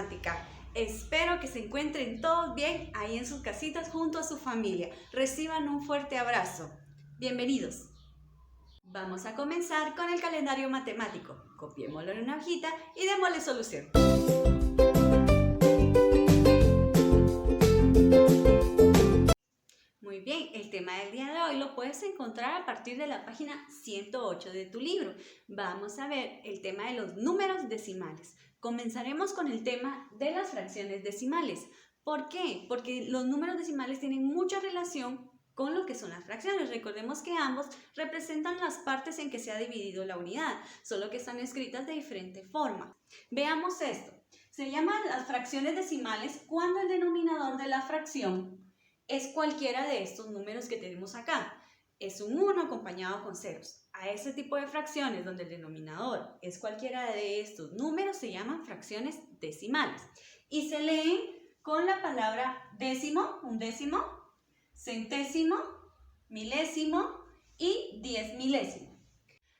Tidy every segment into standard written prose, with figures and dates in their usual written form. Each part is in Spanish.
matemática. Espero que se encuentren todos bien ahí en sus casitas junto a su familia. Reciban un fuerte abrazo. Bienvenidos. Vamos a comenzar con el calendario matemático. Copiémoslo en una hojita y démosle solución. Muy bien, el tema del día de hoy lo puedes encontrar a partir de la página 108 de tu libro. Vamos a ver el tema de los números decimales. Comenzaremos con el tema de las fracciones decimales. ¿Por qué? Porque los números decimales tienen mucha relación con lo que son las fracciones. Recordemos que ambos representan las partes en que se ha dividido la unidad, solo que están escritas de diferente forma. Veamos esto. Se llaman las fracciones decimales cuando el denominador de la fracción es cualquiera de estos números que tenemos acá. Es un 1 acompañado con ceros. A ese tipo de fracciones donde el denominador es cualquiera de estos números se llaman fracciones decimales. Y se leen con la palabra décimo, un décimo, centésimo, milésimo y 10 milésimo.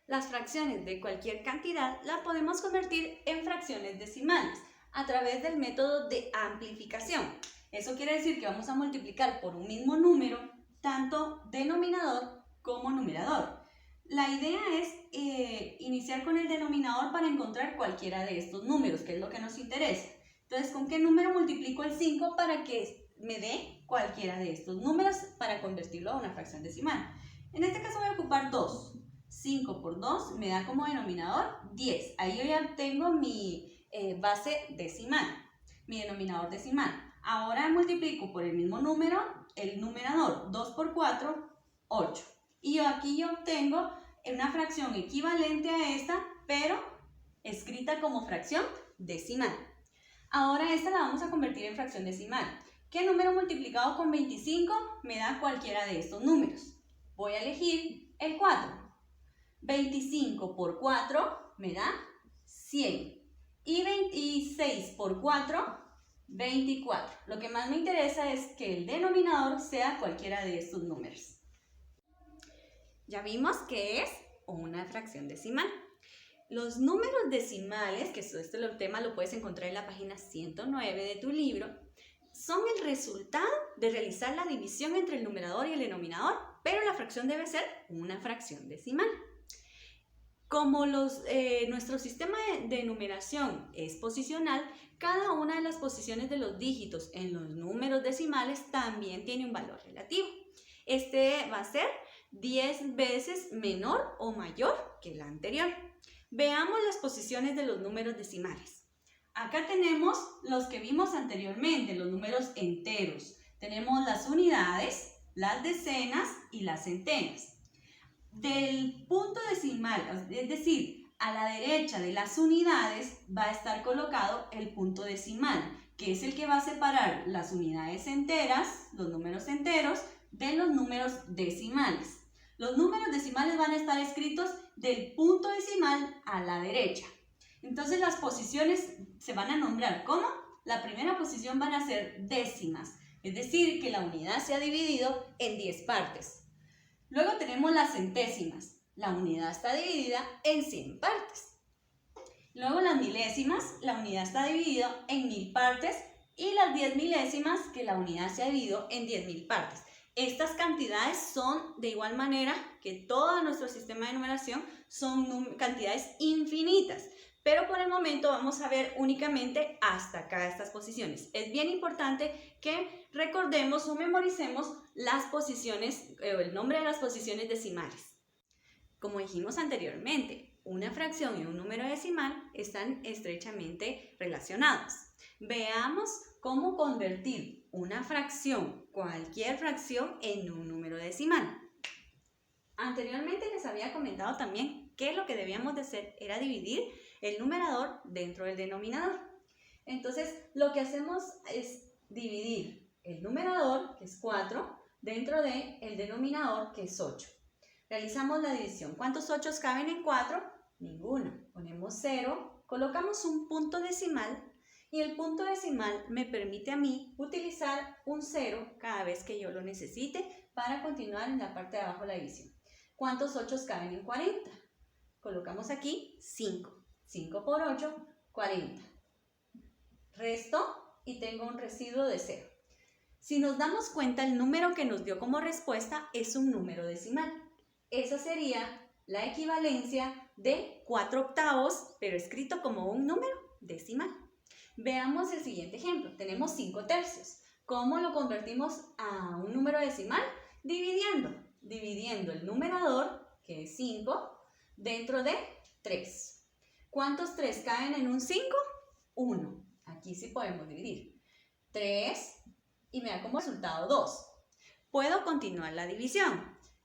Las fracciones de cualquier cantidad las podemos convertir en fracciones decimales a través del método de amplificación. Eso quiere decir que vamos a multiplicar por un mismo número tanto denominador como numerador. La idea es iniciar con el denominador para encontrar cualquiera de estos números, que es lo que nos interesa. Entonces, ¿con qué número multiplico el 5 para que me dé cualquiera de estos números para convertirlo a una fracción decimal? En este caso voy a ocupar 2. 5 por 2 me da como denominador 10. Ahí yo ya tengo mi base decimal, mi denominador decimal. Ahora multiplico por el mismo número, el numerador, 2 por 4, 8. Y aquí yo obtengo una fracción equivalente a esta, pero escrita como fracción decimal. Ahora esta la vamos a convertir en fracción decimal. ¿Qué número multiplicado con 25 me da cualquiera de estos números? Voy a elegir el 4. 25 por 4 me da 100. Y 26 por 4, 24. Lo que más me interesa es que el denominador sea cualquiera de estos números. Ya vimos que es una fracción decimal. Los números decimales, que este tema lo puedes encontrar en la página 109 de tu libro, son el resultado de realizar la división entre el numerador y el denominador, pero la fracción debe ser una fracción decimal. Como nuestro sistema de numeración es posicional, cada una de las posiciones de los dígitos en los números decimales también tiene un valor relativo. Este va a ser 10 veces menor o mayor que la anterior. Veamos las posiciones de los números decimales. Acá tenemos los que vimos anteriormente, los números enteros. Tenemos las unidades, las decenas y las centenas. Del punto decimal, es decir, a la derecha de las unidades va a estar colocado el punto decimal, que es el que va a separar las unidades enteras, los números enteros, de los números decimales. Los números decimales van a estar escritos del punto decimal a la derecha. Entonces las posiciones se van a nombrar como la primera posición van a ser décimas, es decir, que la unidad se ha dividido en 10 partes. Luego tenemos las centésimas. La unidad está dividida en 100 partes. Luego las milésimas, la unidad está dividida en 1000 partes. Y las 10 milésimas, que la unidad se ha dividido en 10.000 partes. Estas cantidades son de igual manera que todo nuestro sistema de numeración, son cantidades infinitas. Pero por el momento vamos a ver únicamente hasta acá estas posiciones. Es bien importante que recordemos o memoricemos las posiciones, el nombre de las posiciones decimales. Como dijimos anteriormente, una fracción y un número decimal están estrechamente relacionados. Veamos cómo convertir una fracción, cualquier fracción, en un número decimal. Anteriormente les había comentado también que lo que debíamos de hacer era dividir el numerador dentro del denominador. Entonces, lo que hacemos es dividir el numerador, que es 4, dentro del denominador, que es 8. Realizamos la división. ¿Cuántos 8 caben en 4? Ninguno. Ponemos 0, colocamos un punto decimal y el punto decimal me permite a mí utilizar un 0 cada vez que yo lo necesite para continuar en la parte de abajo de la división. ¿Cuántos 8 caben en 40? Colocamos aquí 5. 5 por 8, 40. resto y tengo un residuo de 0. Si nos damos cuenta, el número que nos dio como respuesta es un número decimal. Esa sería la equivalencia de 4/8, pero escrito como un número decimal. Veamos el siguiente ejemplo. Tenemos 5/3. ¿Cómo lo convertimos a un número decimal? Dividiendo el numerador, que es 5, dentro de 3. ¿Cuántos 3 caen en un 5? 1. Aquí sí podemos dividir. 3 y me da como resultado 2. Puedo continuar la división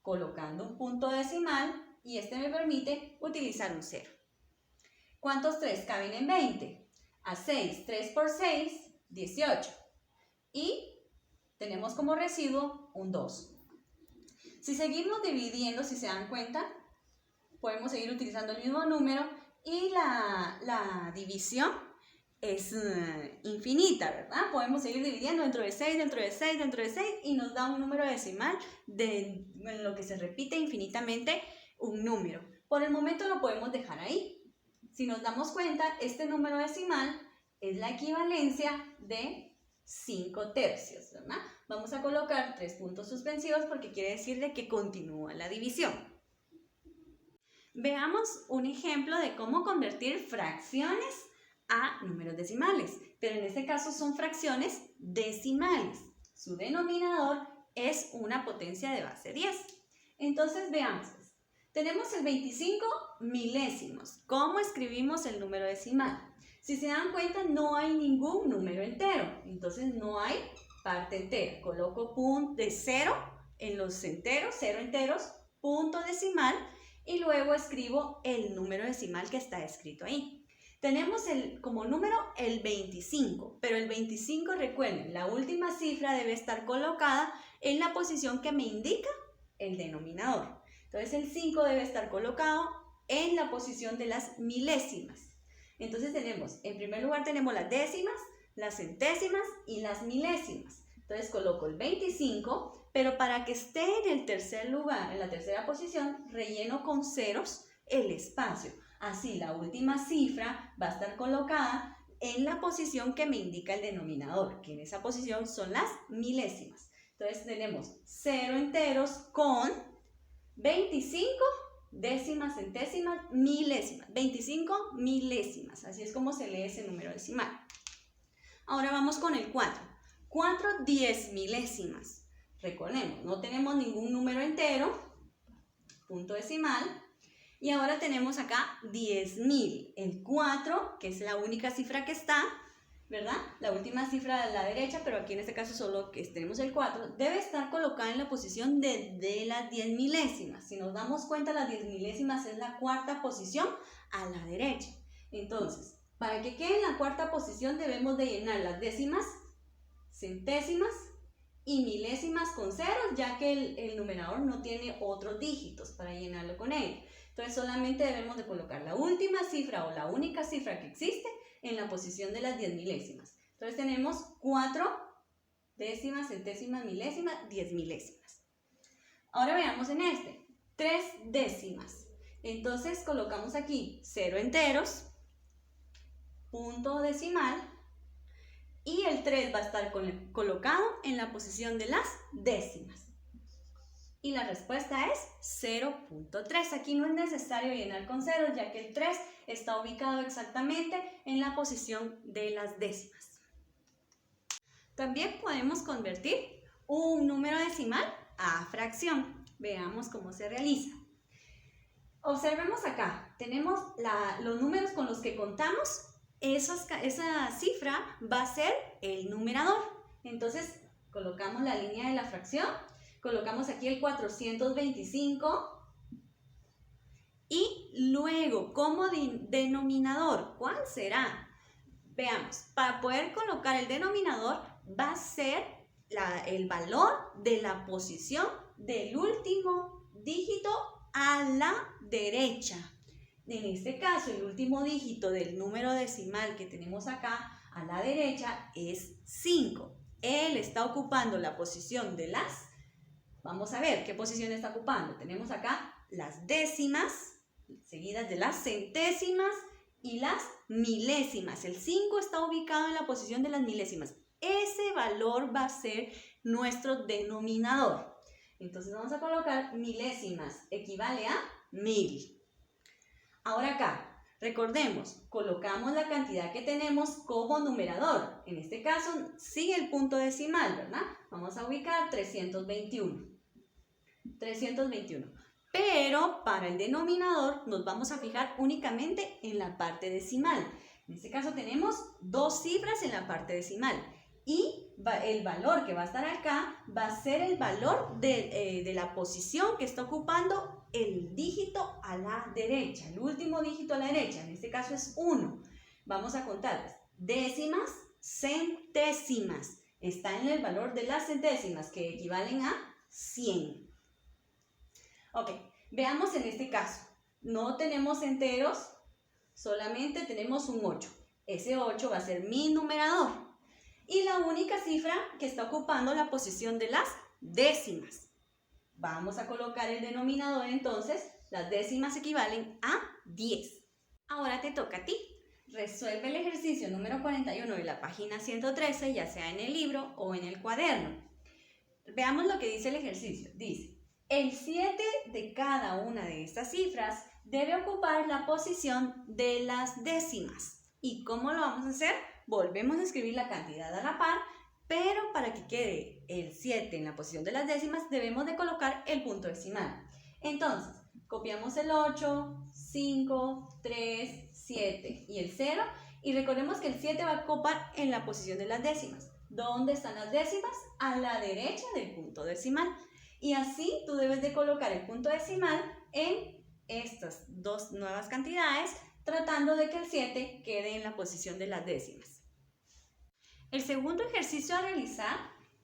colocando un punto decimal y este me permite utilizar un 0. ¿Cuántos 3 caben en 20? A 6, 3 por 6, 18. Y tenemos como residuo un 2. Si seguimos dividiendo, si se dan cuenta, podemos seguir utilizando el mismo número y la división es infinita, ¿verdad? Podemos seguir dividiendo dentro de 6, dentro de 6, dentro de 6 y nos da un número decimal en lo que se repite infinitamente un número. Por el momento lo podemos dejar ahí. Si nos damos cuenta, este número decimal es la equivalencia de 5/3, ¿verdad? Vamos a colocar 3 puntos suspensivos porque quiere decir de que continúa la división. Veamos un ejemplo de cómo convertir fracciones a números decimales, pero en este caso son fracciones decimales. Su denominador es una potencia de base 10. Entonces veamos. Tenemos el 25 milésimos. ¿Cómo escribimos el número decimal? Si se dan cuenta, no hay ningún número entero, entonces no hay parte entera. Coloco punto de 0 en los enteros, 0 enteros, punto decimal, y luego escribo el número decimal que está escrito ahí. Tenemos como número el 25, pero el 25, recuerden, la última cifra debe estar colocada en la posición que me indica el denominador. Entonces el 5 debe estar colocado en la posición de las milésimas. Entonces tenemos, en primer lugar tenemos las décimas, las centésimas y las milésimas. Entonces coloco el 25, pero para que esté en el tercer lugar, en la tercera posición, relleno con ceros el espacio. Así la última cifra va a estar colocada en la posición que me indica el denominador, que en esa posición son las milésimas. Entonces tenemos 0 enteros con 25 décimas, centésimas, milésimas. 25 milésimas. Así es como se lee ese número decimal. Ahora vamos con el 4. 4 10 milésimas. Recordemos, no tenemos ningún número entero, punto decimal. Y ahora tenemos acá 10.000. El 4, que es la única cifra que está, ¿verdad? La última cifra de la derecha, pero aquí en este caso solo que tenemos el 4, debe estar colocada en la posición de las 10 milésimas. Si nos damos cuenta, las 10 milésimas es la cuarta posición a la derecha. Entonces, para que quede en la cuarta posición debemos de llenar las décimas, centésimas y milésimas con ceros, ya que el numerador no tiene otros dígitos para llenarlo con él. Entonces solamente debemos de colocar la última cifra o la única cifra que existe en la posición de las 10 milésimas. Entonces tenemos 4 décimas, centésimas, milésimas, 10 milésimas. Ahora veamos en este, 3 décimas. Entonces colocamos aquí 0 enteros, punto decimal, y el 3 va a estar colocado en la posición de las décimas. Y la respuesta es 0.3. Aquí no es necesario llenar con ceros, ya que el 3 está ubicado exactamente en la posición de las décimas. También podemos convertir un número decimal a fracción. Veamos cómo se realiza. Observemos acá, tenemos los números con los que contamos. Esa cifra va a ser el numerador. Entonces colocamos la línea de la fracción. Colocamos aquí el 425 y luego como denominador, ¿cuál será? Veamos, para poder colocar el denominador va a ser el valor de la posición del último dígito a la derecha. En este caso, el último dígito del número decimal que tenemos acá a la derecha es 5. Él está ocupando la posición de las... Vamos a ver qué posición está ocupando. Tenemos acá las décimas, seguidas de las centésimas y las milésimas. El 5 está ubicado en la posición de las milésimas. Ese valor va a ser nuestro denominador. Entonces vamos a colocar milésimas, equivale a 1000. Ahora acá, recordemos, colocamos la cantidad que tenemos como numerador. En este caso, sigue el punto decimal, ¿verdad? Vamos a ubicar 321. 321. Pero para el denominador nos vamos a fijar únicamente en la parte decimal. En este caso tenemos 2 cifras en la parte decimal. Y el valor que va a estar acá va a ser el valor de la posición que está ocupando el dígito a la derecha, el último dígito a la derecha, en este caso es 1. Vamos a contarlas. Décimas, centésimas. Está en el valor de las centésimas, que equivalen a 100. Ok, veamos en este caso. No tenemos enteros, solamente tenemos un 8. Ese 8 va a ser mi numerador. Y la única cifra que está ocupando la posición de las décimas. Vamos a colocar el denominador entonces. Las décimas equivalen a 10. Ahora te toca a ti. Resuelve el ejercicio número 41 de la página 113, ya sea en el libro o en el cuaderno. Veamos lo que dice el ejercicio. Dice, el 7 de cada una de estas cifras debe ocupar la posición de las décimas. ¿Y cómo lo vamos a hacer? Volvemos a escribir la cantidad a la par, pero para que quede el 7 en la posición de las décimas debemos de colocar el punto decimal. Entonces, copiamos el 8, 5, 3, 7 y el 0 y recordemos que el 7 va a ocupar en la posición de las décimas. ¿Dónde están las décimas? A la derecha del punto decimal. Y así tú debes de colocar el punto decimal en estas dos nuevas cantidades, tratando de que el 7 quede en la posición de las décimas. El segundo ejercicio a realizar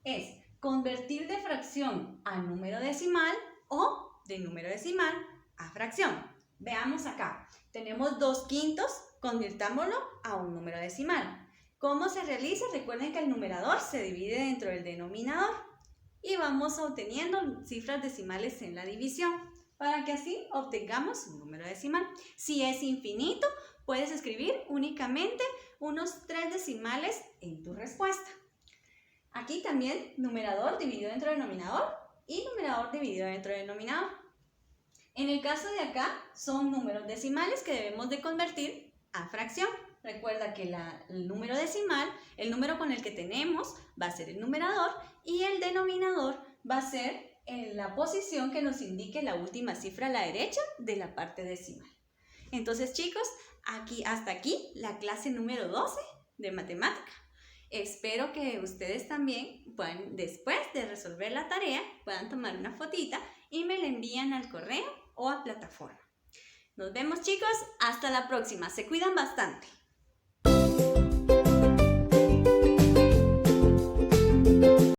es convertir de fracción a número decimal o de número decimal a fracción. Veamos acá. Tenemos 2/5, convirtámoslo a un número decimal. ¿Cómo se realiza? Recuerden que el numerador se divide dentro del denominador y vamos obteniendo cifras decimales en la división para que así obtengamos un número decimal. Si es infinito, puedes escribir únicamente unos 3 decimales en tu respuesta. Aquí también numerador dividido dentro del denominador y numerador dividido dentro del denominador. En el caso de acá son números decimales que debemos de convertir a fracción. Recuerda que el número decimal, el número con el que tenemos, va a ser el numerador y el denominador va a ser en la posición que nos indique la última cifra a la derecha de la parte decimal. Entonces, chicos, hasta aquí la clase número 12 de matemática. Espero que ustedes también puedan, después de resolver la tarea, puedan tomar una fotita y me la envían al correo o a plataforma. Nos vemos, chicos, hasta la próxima. Se cuidan bastante.